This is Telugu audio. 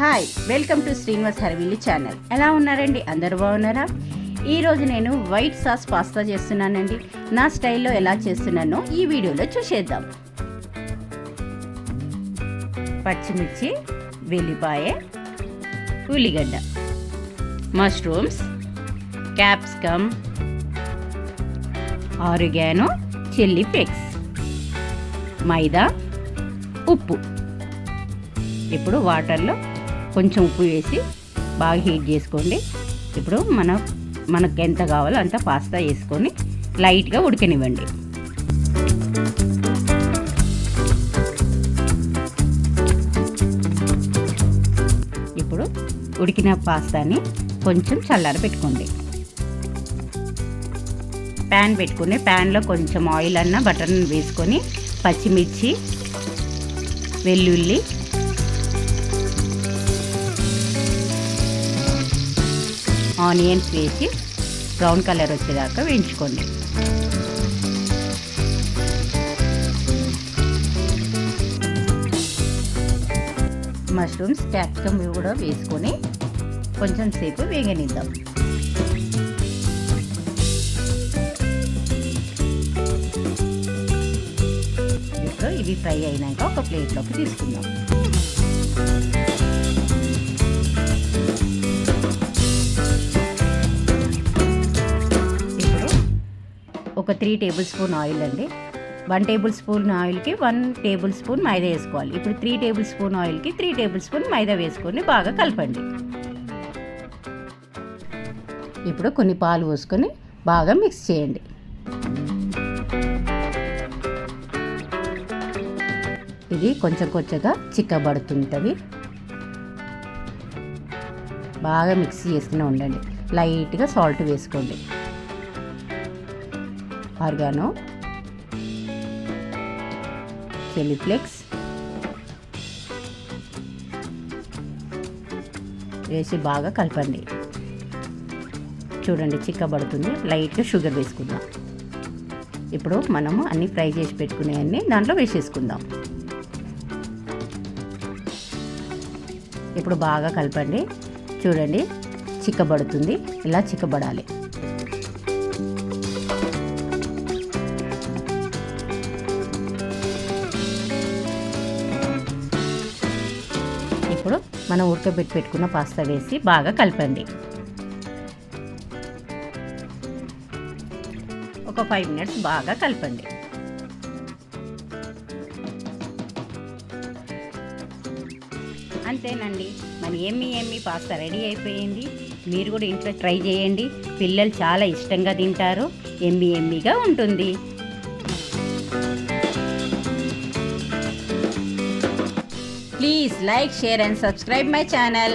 Hi, welcome to Srinivas Harvilli channel. ఎలా ఉన్నారండి? అందరూ బాగున్నారా? ఈరోజు నేను వైట్ సాస్ పాస్తా చేస్తున్నానండి. నా స్టైల్లో ఎలా చేస్తున్నానో ఈ వీడియోలో చూసేద్దాం. పచ్చిమిర్చి, వెల్లిపాయ, ఉల్లిగడ్డ, mushrooms, capsicum, oregano, chilli flakes, maida, ఉప్పు. ఇప్పుడు వాటర్లో కొంచెం ఉప్పు వేసి బాగా హీట్ చేసుకోండి. ఇప్పుడు మనకు ఎంత కావాలో అంత పాస్తా వేసుకొని లైట్గా ఉడకనివ్వండి. ఇప్పుడు ఉడికిన పాస్తాని కొంచెం చల్లార పెట్టుకోండి. ప్యాన్ పెట్టుకుని ప్యాన్లో కొంచెం ఆయిల్ అన్న బటర్ వేసుకొని పచ్చిమిర్చి, వెల్లుల్లి, ఆనియన్స్ వేసి బ్రౌన్ కలర్ వచ్చేదాకా వేయించుకోండి. మష్రూమ్స్, క్యాప్సికమ్ కూడా వేసుకొని కొంచెం సేపు వేగనిద్దాం. ఇప్పుడు ఇవి ఫ్రై అయినాక ఒక ప్లేట్లోకి తీసుకుందాం. ఒక 3 టేబుల్ స్పూన్ ఆయిల్ అండి. 1 టేబుల్ స్పూన్ ఆయిల్కి 1 టేబుల్ స్పూన్ మైదా వేసుకోవాలి. ఇప్పుడు 3 టేబుల్ స్పూన్ ఆయిల్కి 3 టేబుల్ స్పూన్ మైదా వేసుకొని బాగా కలపండి. ఇప్పుడు కొన్ని పాలు పోసుకొని బాగా మిక్స్ చేయండి. ఇది కొంచెం కొంచెంగా చిక్కబడుతుంటుంది. బాగా మిక్స్ చేస్తూనే ఉండండి. లైట్గా సాల్ట్ వేసుకోండి. ఆర్గానో, చిల్లీ ఫ్లేక్స్ వేసి బాగా కలపండి. చూడండి చిక్కబడుతుంది. లైట్గా షుగర్ వేసుకుందాం. ఇప్పుడు మనము అన్నీ ఫ్రై చేసి పెట్టుకునేవన్నీ దాంట్లో వేసేసుకుందాం. ఇప్పుడు బాగా కలపండి. చూడండి చిక్కబడుతుంది. ఇలా చిక్కబడాలి. ఇప్పుడు మనం ఉడకబెట్టి పెట్టుకున్న పాస్తా వేసి బాగా కలపండి. ఒక 5 మినిట్స్ బాగా కలపండి. అంతేనండి, మన ఎమ్మి పాస్తా రెడీ అయిపోయింది. మీరు కూడా ఇంట్లో ట్రై చేయండి. పిల్లలు చాలా ఇష్టంగా తింటారు. ఎమ్మిగా ఉంటుంది. Please like, share and subscribe my channel.